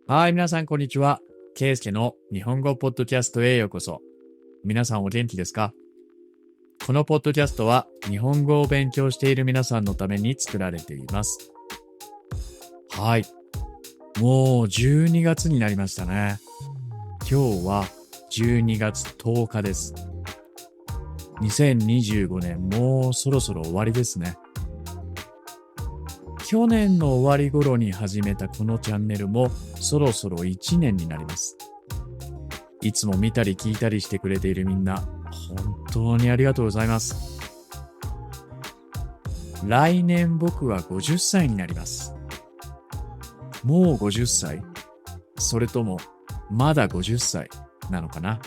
はい、皆さん、こんにちは。ケイスケの日本語ポッドキャストへようこそ。皆さんお元気ですか？このポッドキャストは日本語を勉強している皆さんのために作られています。はい。もう12月になりましたね。今日は12月10日です。2025年もうそろそろ終わりですね。去年の終わり頃に始めたこのチャンネルもそろそろ1年になります。いつも見たり聞いたりしてくれているみんな、本当にありがとうございます。来年僕は50歳になります。もう50歳？それとも、まだ50歳なのかな？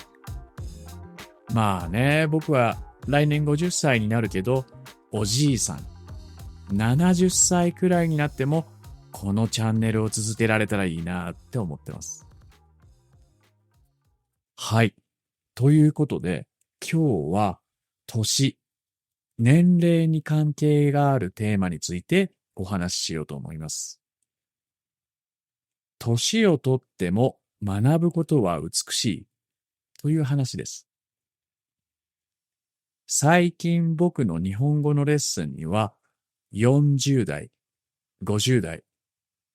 まあね、僕は来年50歳になるけど、おじいさん、70歳くらいになっても、このチャンネルを続けられたらいいなって思ってます。はい。ということで、今日は、年、年齢に関係があるテーマについてお話ししようと思います。年をとっても学ぶことは美しいという話です。最近僕の日本語のレッスンには40代、50代、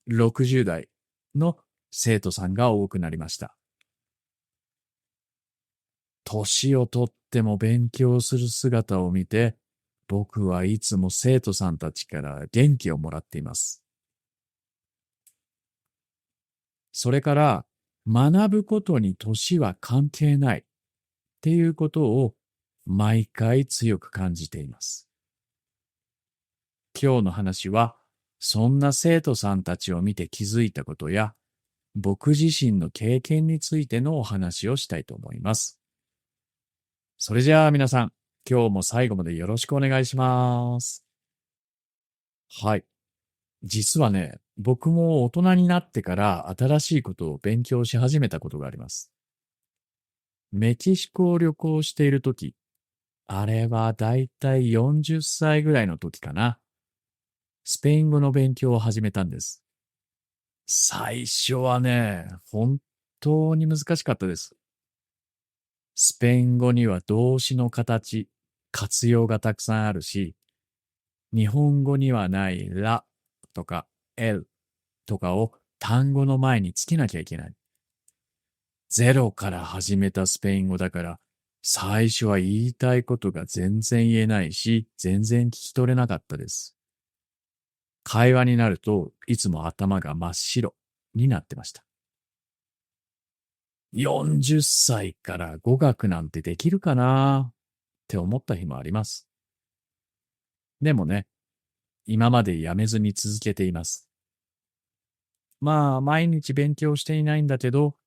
60代の生徒さんが多くなりました。年をとっても勉強する姿を見て、僕はいつも生徒さんたちから元気をもらっています。それから、学ぶことに年は関係ないっていうことを毎回強く感じています。今日の話は、そんな生徒さんたちを見て気づいたことや、僕自身の経験についてのお話をしたいと思います。それじゃあ皆さん、今日も最後までよろしくお願いします。はい。実はね、僕も大人になってから新しいことを勉強し始めたことがあります。メキシコを旅行しているとき、あれはだいたい40歳ぐらいの時かな。スペイン語の勉強を始めたんです。最初はね、本当に難しかったです。スペイン語には動詞の形、活用がたくさんあるし、日本語にはないらとか L とかを単語の前につけなきゃいけない。ゼロから始めたスペイン語だから、最初は言いたいことが全然言えないし、全然聞き取れなかったです。会話になるといつも頭が真っ白になってました。40歳から語学なんてできるかなって思った日もあります。でもね、今までやめずに続けています。まあ、毎日勉強していないんだけど、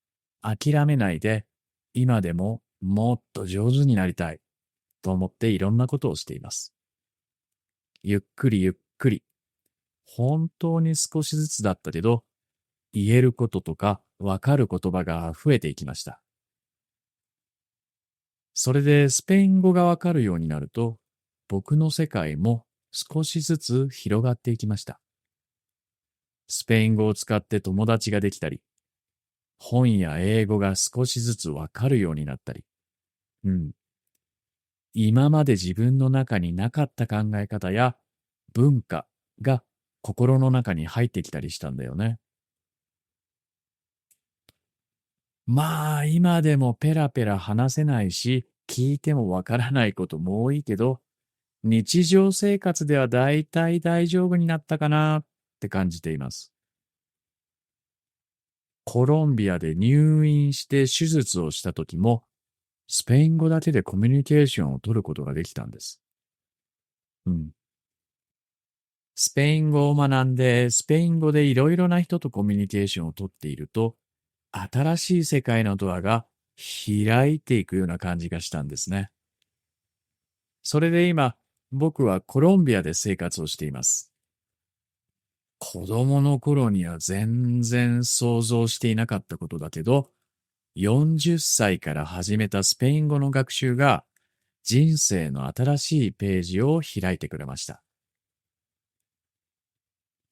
諦めないで、今でももっと上手になりたいと思っていろんなことをしています。ゆっくりゆっくり。本当に少しずつだったけど、言えることとかわかる言葉が増えていきました。それでスペイン語がわかるようになると、僕の世界も少しずつ広がっていきました。スペイン語を使って友達ができたり、本や英語が少しずつわかるようになったり、うん。今まで自分の中になかった考え方や文化が心の中に入ってきたりしたんだよね。まあ、今でもペラペラ話せないし、聞いてもわからないことも多いけど、日常生活ではだいたい大丈夫になったかなって感じています。コロンビアで入院して手術をした時も、スペイン語だけでコミュニケーションを取ることができたんです。うん。スペイン語を学んで、スペイン語でいろいろな人とコミュニケーションを取っていると、新しい世界のドアが開いていくような感じがしたんですね。それで今、僕はコロンビアで生活をしています。子供の頃には全然想像していなかったことだけど、40歳から始めたスペイン語の学習が人生の新しいページを開いてくれました。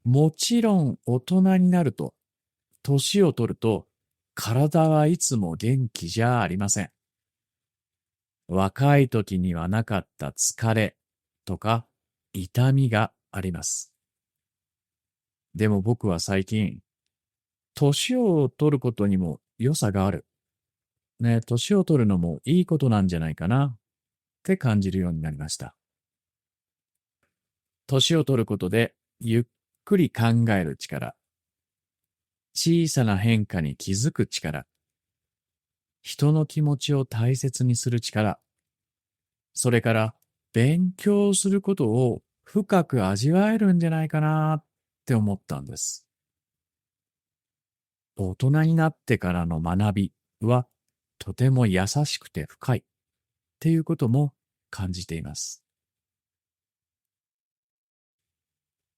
もちろん大人になると年を取ると、体はいつも元気じゃありません。若い時にはなかった疲れとか痛みがあります。でも僕は最近、年を取ることにも良さがある。ね、年を取るのもいいことなんじゃないかなって感じるようになりました。年を取ることでゆっくり考える力、小さな変化に気づく力、人の気持ちを大切にする力、それから勉強することを深く味わえるんじゃないかなって思ったんです。大人になってからの学びはとても優しくて深いっていうことも感じています。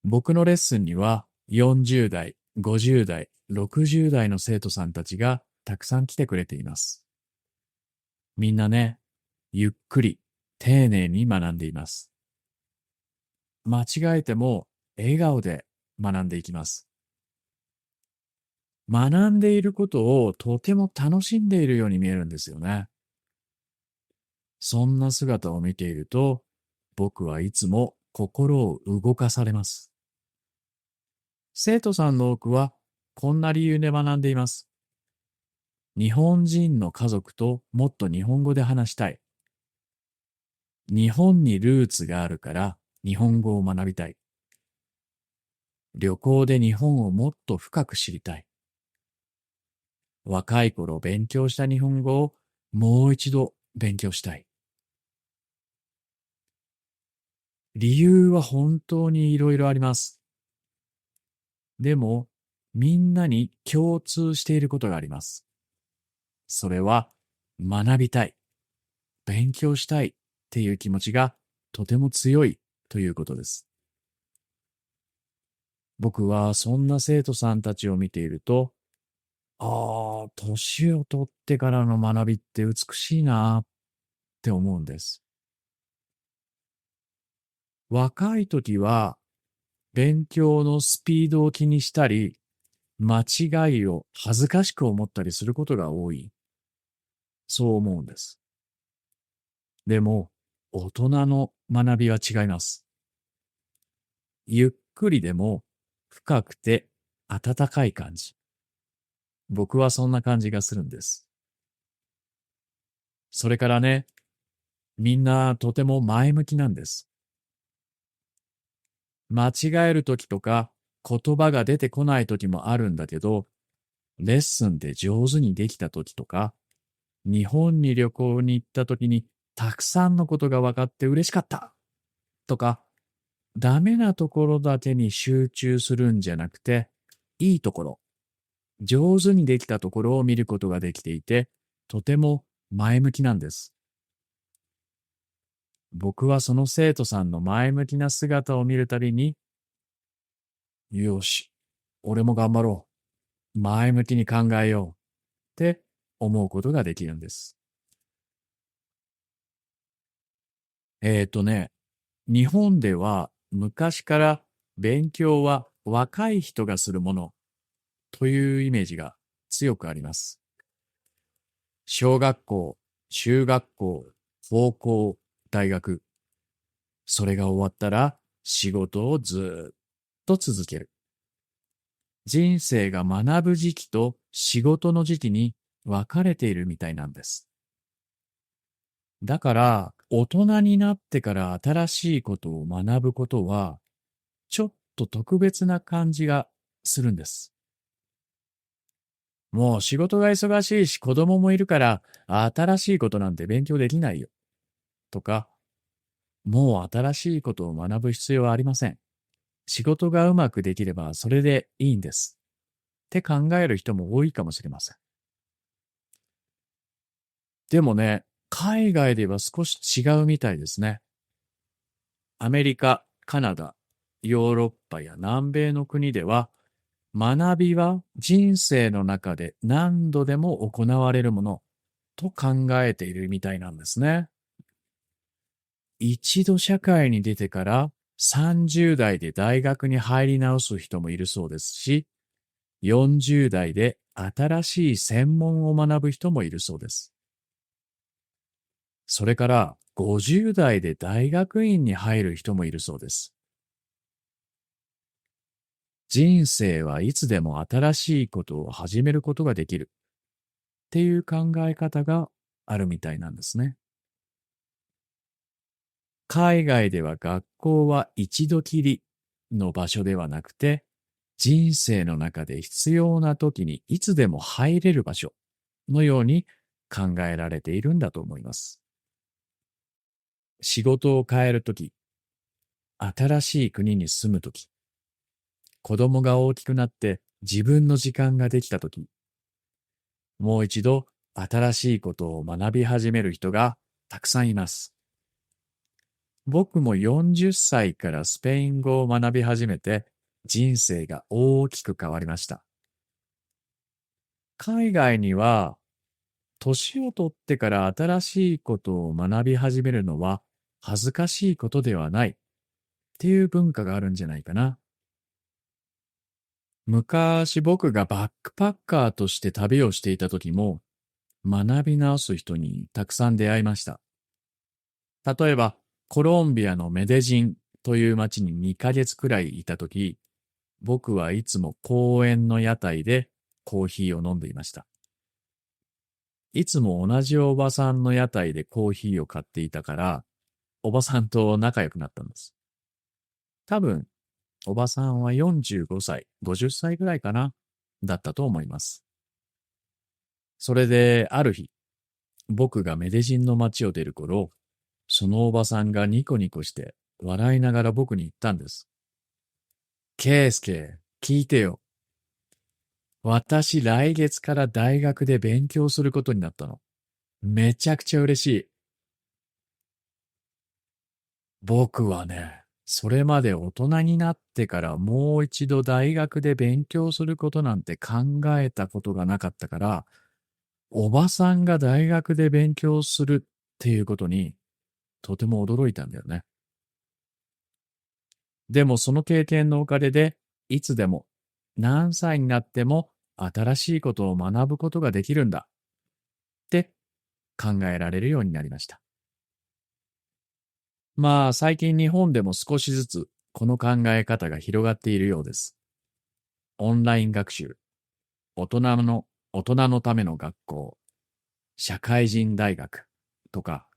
僕のレッスンには40代、50代、60代の生徒さんたちがたくさん来てくれています。みんなね、ゆっくり、丁寧に学んでいます。間違えても笑顔で学んでいきます。学んでいることをとても楽しんでいるように見えるんですよね。そんな姿を見ていると、僕はいつも心を動かされます。生徒さんの多くはこんな理由で学んでいます。日本人の家族ともっと日本語で話したい。日本にルーツがあるから日本語を学びたい。旅行で日本をもっと深く知りたい。若い頃勉強した日本語をもう一度勉強したい。理由は本当にいろいろあります。でも、みんなに共通していることがあります。それは、学びたい、勉強したいっていう気持ちがとても強いということです。僕はそんな生徒さんたちを見ていると、年を取ってからの学びって美しいなって思うんです。若い時は勉強のスピードを気にしたり、間違いを恥ずかしく思ったりすることが多い。そう思うんです。でも、大人の学びは違います。ゆっくりでも深くて温かい感じ。僕はそんな感じがするんです。それからね、みんなとても前向きなんです。間違える時とか言葉が出てこない時もあるんだけど、レッスンで上手にできた時とか、日本に旅行に行った時にたくさんのことが分かって嬉しかったとか、ダメなところだけに集中するんじゃなくて、いいところ、上手にできたところを見ることができていて、とても前向きなんです。僕はその生徒さんの前向きな姿を見るたびに、よし、俺も頑張ろう。前向きに考えようって思うことができるんです。日本では昔から勉強は若い人がするものというイメージが強くあります。小学校、中学校、高校、大学。それが終わったら仕事をずーっと続ける。人生が学ぶ時期と仕事の時期に分かれているみたいなんです。だから、大人になってから新しいことを学ぶことは、ちょっと特別な感じがするんです。もう仕事が忙しいし子供もいるから、新しいことなんて勉強できないよ。とか、もう新しいことを学ぶ必要はありません。仕事がうまくできればそれでいいんです。って考える人も多いかもしれません。でもね、海外では少し違うみたいですね。アメリカ、カナダ、ヨーロッパや南米の国では、学びは人生の中で何度でも行われるものと考えているみたいなんですね。一度社会に出てから30代で大学に入り直す人もいるそうですし、40代で新しい専門を学ぶ人もいるそうです。それから50代で大学院に入る人もいるそうです。人生はいつでも新しいことを始めることができるっていう考え方があるみたいなんですね。海外では学校は一度きりの場所ではなくて、人生の中で必要な時にいつでも入れる場所のように考えられているんだと思います。仕事を変えるとき、新しい国に住むとき、子供が大きくなって自分の時間ができたとき、もう一度新しいことを学び始める人がたくさんいます。僕も40歳からスペイン語を学び始めて人生が大きく変わりました。海外には年を取ってから新しいことを学び始めるのは恥ずかしいことではないっていう文化があるんじゃないかな。昔僕がバックパッカーとして旅をしていた時も学び直す人にたくさん出会いました。例えばコロンビアのメデジンという町に2ヶ月くらいいた時、僕はいつも公園の屋台でコーヒーを飲んでいました。いつも同じおばさんの屋台でコーヒーを買っていたから、おばさんと仲良くなったんです。多分、おばさんは45歳、50歳ぐらいかな、だったと思います。それで、ある日、僕がメデジンの街を出る頃、そのおばさんがニコニコして笑いながら僕に言ったんです。ケイスケ、聞いてよ。私来月から大学で勉強することになったの。めちゃくちゃ嬉しい。僕はね、それまで大人になってからもう一度大学で勉強することなんて考えたことがなかったから、おばさんが大学で勉強するっていうことにとても驚いたんだよね。でもその経験のおかげで、いつでも何歳になっても新しいことを学ぶことができるんだって考えられるようになりました。まあ最近日本でも少しずつこの考え方が広がっているようです。オンライン学習、大人の、大人のための学校、社会人大学とか、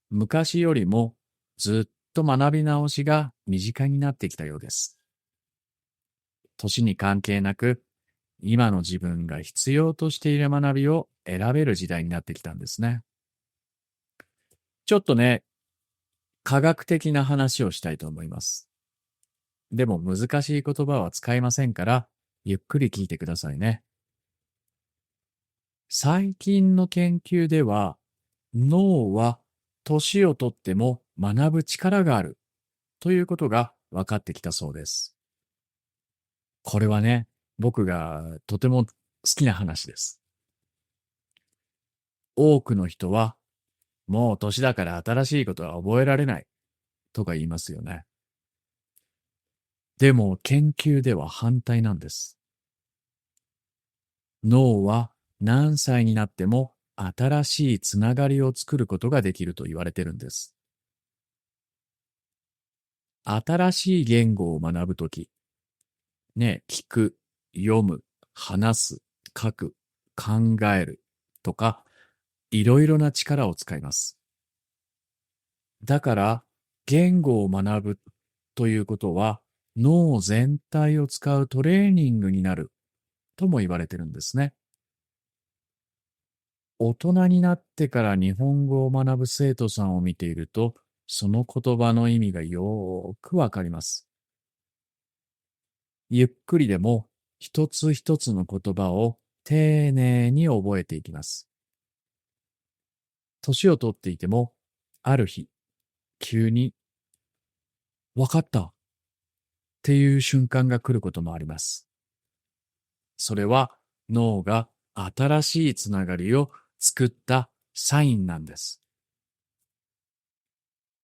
昔よりもずっと学び直しが身近になってきたようです。年に関係なく、今の自分が必要としている学びを選べる時代になってきたんですね。ちょっとね、科学的な話をしたいと思います。でも難しい言葉は使いませんから、ゆっくり聞いてくださいね。最近の研究では、脳は年をとっても学ぶ力があるということが分かってきたそうです。これはね、僕がとても好きな話です。多くの人は、もう年だから新しいことは覚えられないとか言いますよね。でも研究では反対なんです。脳は何歳になっても新しいつながりを作ることができると言われてるんです。新しい言語を学ぶとき、ね、聞く、読む、話す、書く、考えるとか、いろいろな力を使います。だから、言語を学ぶということは、脳全体を使うトレーニングになるとも言われてるんですね。大人になってから日本語を学ぶ生徒さんを見ていると、その言葉の意味がよーくわかります。ゆっくりでも一つ一つの言葉を丁寧に覚えていきます。年をとっていても、ある日、急に、わかったっていう瞬間が来ることもあります。それは脳が新しいつながりを作ったサインなんです。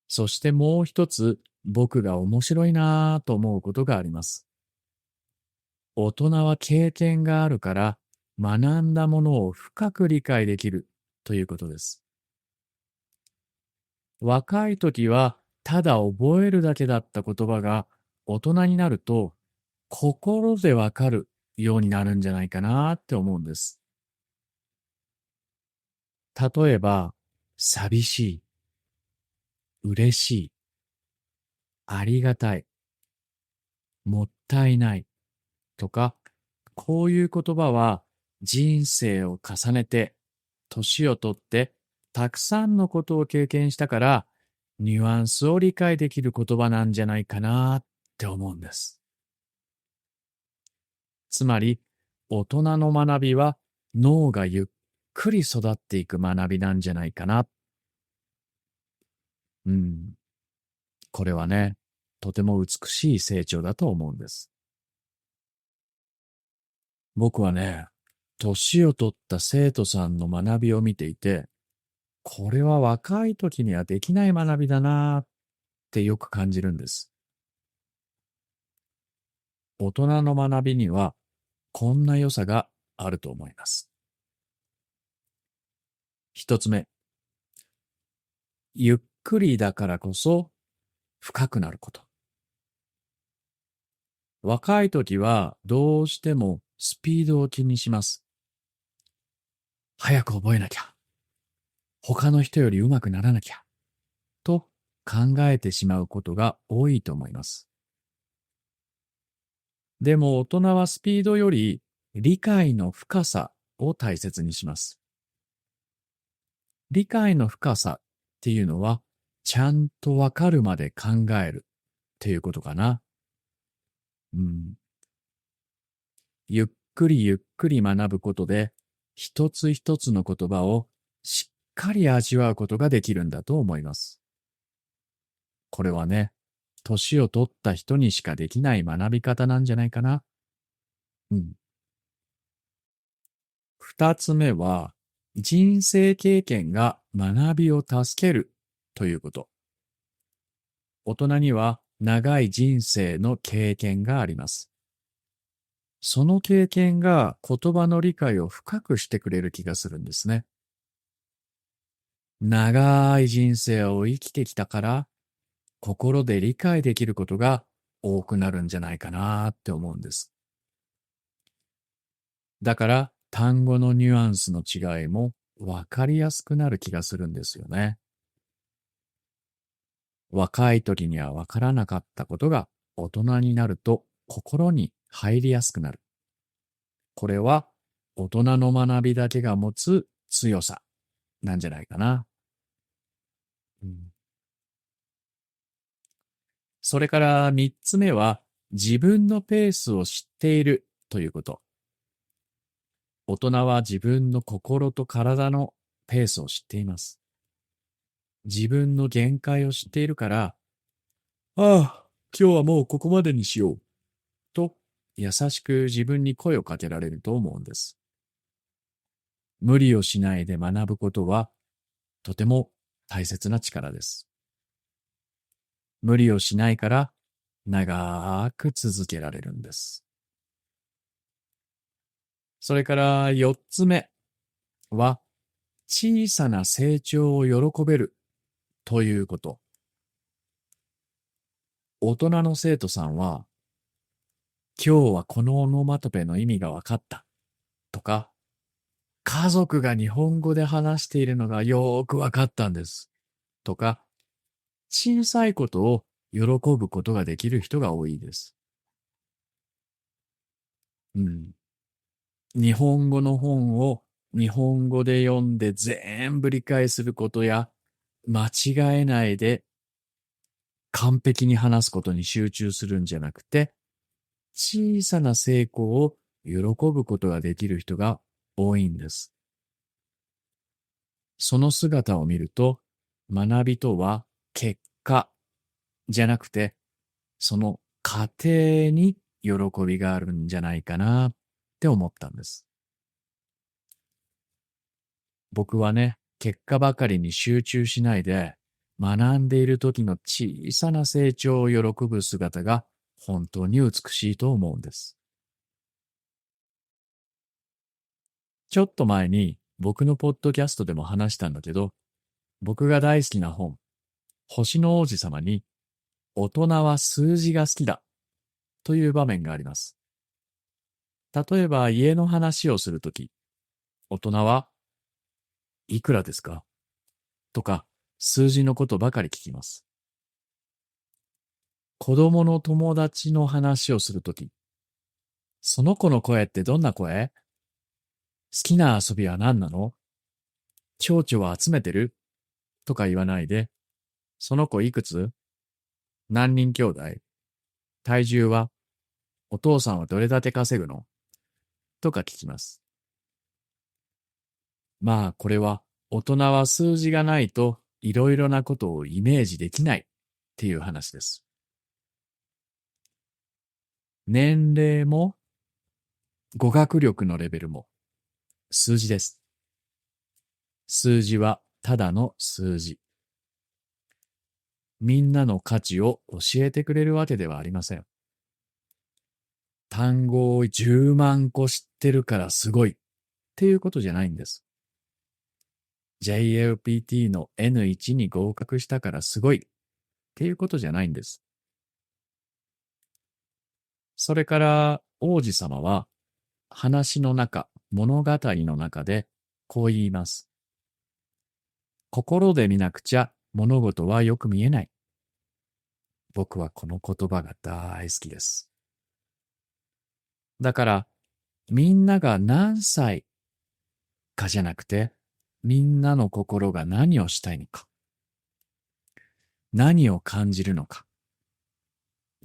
そしてもう一つ僕が面白いなぁと思うことがあります。大人は経験があるから学んだものを深く理解できるということです。若い時はただ覚えるだけだった言葉が大人になると心でわかるようになるんじゃないかなって思うんです。例えば、寂しい、嬉しい、ありがたい、もったいないとか、こういう言葉は人生を重ねて、年をとって、たくさんのことを経験したから、ニュアンスを理解できる言葉なんじゃないかなって思うんです。つまり、大人の学びは脳がゆっくり育っていく学びなんじゃないかな。うん。これはね、とても美しい成長だと思うんです。僕はね、年を取った生徒さんの学びを見ていて、これは若い時にはできない学びだなーってよく感じるんです。大人の学びにはこんな良さがあると思います。一つ目、ゆっくりだからこそ深くなること。若い時はどうしてもスピードを気にします。早く覚えなきゃ。他の人より上手くならなきゃ。と考えてしまうことが多いと思います。でも大人はスピードより理解の深さを大切にします。理解の深さっていうのはちゃんとわかるまで考えるっていうことかな。うん。ゆっくりゆっくり学ぶことで一つ一つの言葉をしっかり味わうことができるんだと思います。これはね、年を取った人にしかできない学び方なんじゃないかな。うん。二つ目は、人生経験が学びを助けるということ。大人には長い人生の経験があります。その経験が言葉の理解を深くしてくれる気がするんですね。長い人生を生きてきたから、心で理解できることが多くなるんじゃないかなって思うんです。だから単語のニュアンスの違いもわかりやすくなる気がするんですよね。若い時にはわからなかったことが大人になると心に入りやすくなる。これは大人の学びだけが持つ強さなんじゃないかな。うん、それから三つ目は自分のペースを知っているということ。大人は自分の心と体のペースを知っています。自分の限界を知っているから、ああ、今日はもうここまでにしよう。と、優しく自分に声をかけられると思うんです。無理をしないで学ぶことは、とても大切な力です。無理をしないから、長く続けられるんです。それから四つ目は、小さな成長を喜べるということ。大人の生徒さんは、今日はこのオノマトペの意味が分かったとか、家族が日本語で話しているのがよーく分かったんです。とか、小さいことを喜ぶことができる人が多いです。うん。日本語の本を日本語で読んで全部理解することや、間違えないで完璧に話すことに集中するんじゃなくて、小さな成功を喜ぶことができる人が多いんです。その姿を見ると、学びとは結果じゃなくて、その過程に喜びがあるんじゃないかなって思ったんです。僕はね、結果ばかりに集中しないで、学んでいる時の小さな成長を喜ぶ姿が本当に美しいと思うんです。ちょっと前に僕のポッドキャストでも話したんだけど、僕が大好きな本、星の王子様に、大人は数字が好きだという場面があります。例えば家の話をするとき、大人はいくらですかとか数字のことばかり聞きます。子供の友達の話をするとき、その子の声ってどんな声？好きな遊びは何なの？蝶々は集めてる？とか言わないで、その子いくつ？何人兄弟？体重は？お父さんはどれだけ稼ぐの？とか聞きます。まあこれは大人は数字がないといろいろなことをイメージできないっていう話です。年齢も語学力のレベルも数字です。数字はただの数字。みんなの価値を教えてくれるわけではありません。単語を10万個知ってるからすごいっていうことじゃないんです。JLPT の N1 に合格したからすごいっていうことじゃないんです。それから王子様は話の中、物語の中でこう言います。心で見なくちゃ物事はよく見えない。僕はこの言葉が大好きです。だからみんなが何歳かじゃなくて、みんなの心が何をしたいのか、何を感じるのか、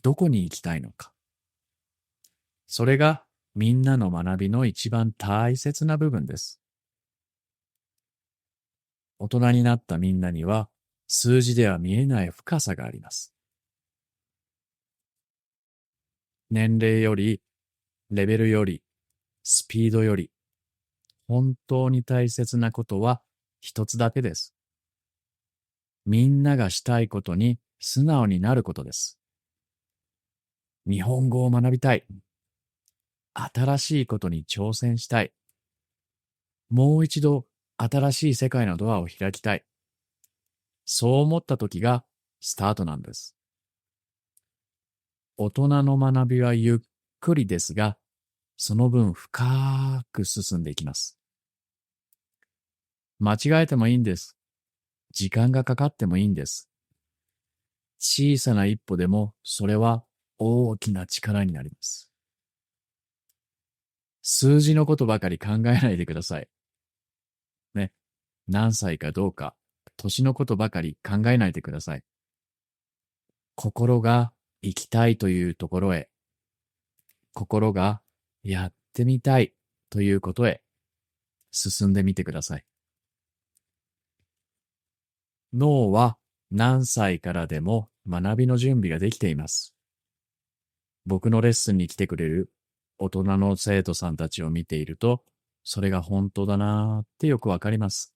どこに行きたいのか。それがみんなの学びの一番大切な部分です。大人になったみんなには数字では見えない深さがあります。年齢より、レベルより、スピードより、本当に大切なことは一つだけです。みんながしたいことに素直になることです。日本語を学びたい。新しいことに挑戦したい。もう一度新しい世界のドアを開きたい。そう思った時がスタートなんです。大人の学びはゆっくりですが、その分深く進んでいきます。間違えてもいいんです。時間がかかってもいいんです。小さな一歩でもそれは大きな力になります。数字のことばかり考えないでください。ね。何歳かどうか、年のことばかり考えないでください。心が行きたいというところへ、心がやってみたいということへ進んでみてください。脳は何歳からでも学びの準備ができています。僕のレッスンに来てくれる大人の生徒さんたちを見ていると、それが本当だなーってよくわかります。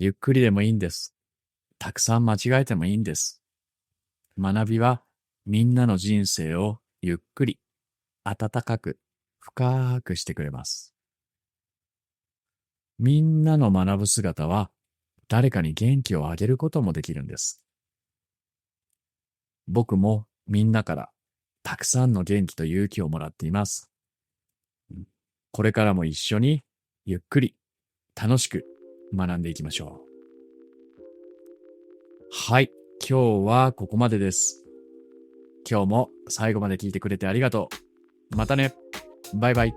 ゆっくりでもいいんです。たくさん間違えてもいいんです。学びはみんなの人生をゆっくり、温かく、深くしてくれます。みんなの学ぶ姿は誰かに元気をあげることもできるんです。僕もみんなからたくさんの元気と勇気をもらっています。これからも一緒にゆっくり楽しく学んでいきましょう。はい、今日はここまでです。今日も最後まで聞いてくれてありがとう。またね。バイバイ。